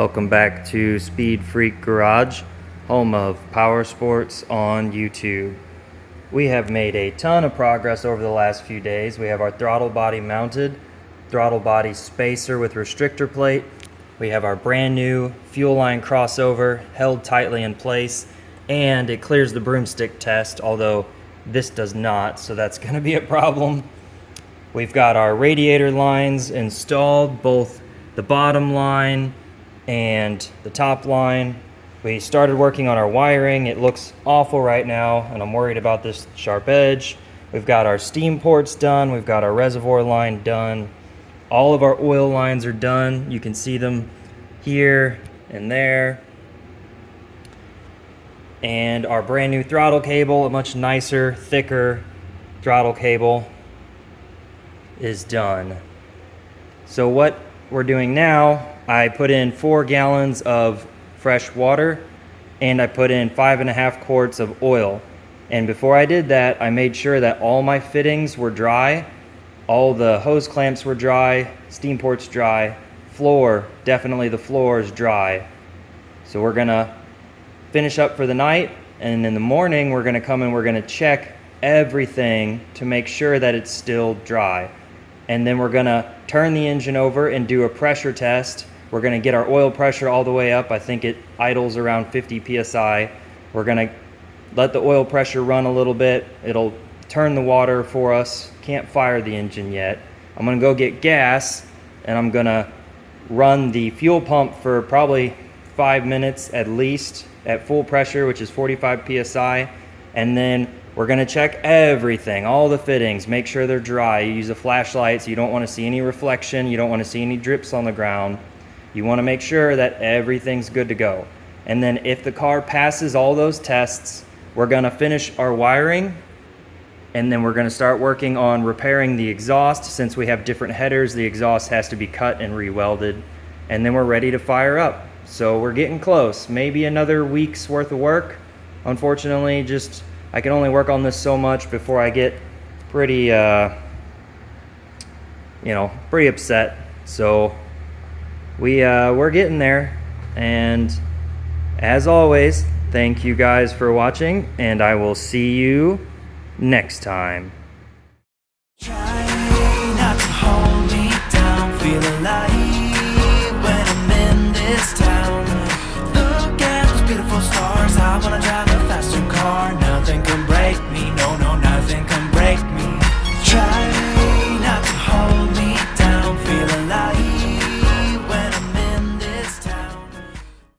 Welcome back to Speed Freak Garage, home of power sports on YouTube. We have made a ton of progress over the last few days. We have our throttle body mounted, throttle body spacer with restrictor plate. We have our brand new fuel line crossover held tightly in place, and it clears the broomstick test, although this does not, so that's going to be a problem. We've got our radiator lines installed, both the bottom line and the top line. We started working on our wiring. It looks awful right now, and I'm worried about this sharp edge. We've got our steam ports done. We've got our reservoir line done. All of our oil lines are done. You can see them here and there. And our brand new throttle cable, a much nicer, thicker throttle cable, is done. So what we're doing now, I put in 4 gallons of fresh water and I put in 5.5 quarts of oil. And before I did that, I made sure that all my fittings were dry, all the hose clamps were dry, steam ports dry, floor, definitely the floor is dry. So we're gonna finish up for the night, and in the morning we're gonna come and we're gonna check everything to make sure that it's still dry. And then we're gonna turn the engine over and do a pressure test. We're gonna get our oil pressure all the way up. I think it idles around 50 PSI. We're gonna let the oil pressure run a little bit. It'll turn the water for us. Can't fire the engine yet. I'm gonna go get gas, and I'm gonna run the fuel pump for probably 5 minutes at least at full pressure, which is 45 PSI. And then we're gonna check everything, all the fittings, make sure they're dry. You use a flashlight so you don't wanna see any reflection, you don't wanna see any drips on the ground. You wanna make sure that everything's good to go. And then if the car passes all those tests, we're gonna finish our wiring, and then we're gonna start working on repairing the exhaust. Since we have different headers, the exhaust has to be cut and re-welded, and then we're ready to fire up. So we're getting close, maybe another week's worth of work. Unfortunately, I can only work on this so much before I get pretty, pretty upset. So we're getting there. And as always, thank you guys for watching, and I will see you next time.